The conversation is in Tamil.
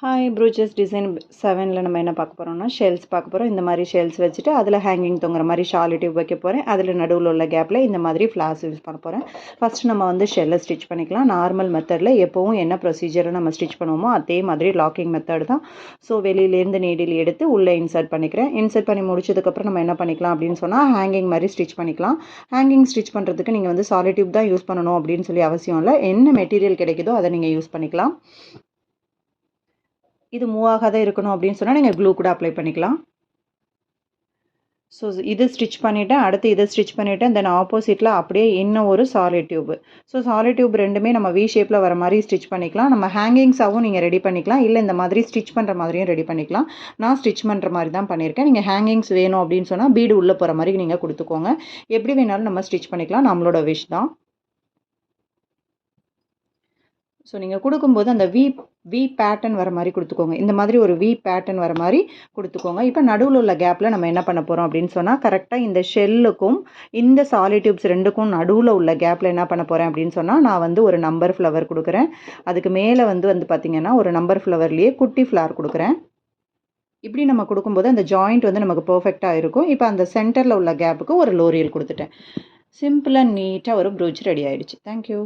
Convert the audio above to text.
ஹாய் ப்ரூச்சஸ் டிசைன் 7ல் நம்ம என்ன பார்க்க போகிறோம்னா ஷெல்ஸ் பார்க்க போகிறோம். இந்த மாதிரி ஷெல்ஸ் வச்சுட்டு அதில் ஹேங்கிங் தொங்குற மாதிரி ஷால் டியூப் வைக்க போகிறேன். அதில் நடுவில் உள்ள கேப்பில் இந்த மாதிரி ஃப்ளார்ஸ் யூஸ் பண்ண போகிறேன். ஃபஸ்ட்டு நம்ம வந்து ஷெல்லை ஸ்டிச் பண்ணிக்கலாம். நார்மல் மெத்தடில் எப்போவும் என்ன ப்ரொசீஜரை நம்ம ஸ்டிச் பண்ணுவோமோ அதே மாதிரி லாக்கிங் மெத்தட் தான். ஸோ வெளியிலேருந்து நீடில் எடுத்து உள்ளே இன்சர்ட் பண்ணிக்கிறேன். இன்சர்ட் பண்ணி முடிச்சதுக்கப்புறம் நம்ம என்ன பண்ணிக்கலாம் அப்படின்னு சொன்னால் ஹேங்கிங் மாதிரி ஸ்டிச் பண்ணிக்கலாம். ஹேங்கிங் ஸ்டிச் பண்ணுறதுக்கு நீங்கள் வந்து சாலிட் டியூப் தான் யூஸ் பண்ணணும் அப்படின்னு சொல்லி அவசியம் இல்லை. என்ன மெட்டீரியல் கிடைக்குதோ அதை நீங்கள் யூஸ் பண்ணிக்கலாம். இது மூவ் ஆகாத இருக்கணும் அப்படின்னு சொன்னால் நீங்கள் க்ளூ கூட அப்ளை பண்ணிக்கலாம். ஸோ இது ஸ்டிச் பண்ணிவிட்டேன். அடுத்து இதை ஸ்டிச் பண்ணிவிட்டேன். தென் ஆப்போசிட்டில் அப்படியே இன்னும் ஒரு solid tube. So solid tube ரெண்டுமே நம்ம வி ஷேப்பில் வர மாதிரி ஸ்டிச் பண்ணிக்கலாம். நம்ம ஹேங்கிங்ஸாகவும் நீங்கள் ரெடி பண்ணிக்கலாம், இல்லை இந்த மாதிரி ஸ்டிச் பண்ணுற மாதிரியும் ரெடி பண்ணிக்கலாம். நான் ஸ்டிச் பண்ணுற மாதிரி தான் பண்ணியிருக்கேன். நீங்கள் ஹேங்கிங்ஸ் வேணும் அப்படின்னு சொன்னால் பீடு உள்ளே போகிற மாதிரி நீங்கள் கொடுத்துக்கோங்க. எப்படி வேணாலும் நம்ம ஸ்டிச் பண்ணிக்கலாம், நம்மளோட விஷ் தான். ஸோ நீங்கள் கொடுக்கும்போது அந்த வி பேட்டர்ன் வர மாதிரி கொடுத்துக்கோங்க. இந்த மாதிரி ஒரு வி பேட்டர்ன் வர மாதிரி கொடுத்துக்கோங்க. இப்போ நடுவில் உள்ள கேப்பில் நம்ம என்ன பண்ண போகிறோம் அப்படின்னு சொன்னால் கரெக்டாக இந்த ஷெல்லுக்கும் இந்த சாலிட் டியூப்ஸ் ரெண்டுக்கும் நடுவில் உள்ள கேப்பில் என்ன பண்ண போகிறேன் அப்படின்னு சொன்னால் நான் வந்து ஒரு நம்பர் ஃப்ளவர் கொடுக்குறேன். அதுக்கு மேலே வந்து பார்த்திங்கன்னா ஒரு நம்பர் ஃப்ளவர்லேயே குட்டி ஃப்ளவர் கொடுக்குறேன். இப்படி நம்ம கொடுக்கும்போது அந்த ஜாயிண்ட் வந்து நமக்கு பர்ஃபெக்டாக இருக்கும். இப்போ அந்த சென்டரில் உள்ள கேப்புக்கு ஒரு லோரியல் கொடுத்துட்டேன். சிம்பிள் அண்ட் நீட்டாக ஒரு ப்ரூச் ரெடி ஆகிடுச்சு. தேங்க்யூ.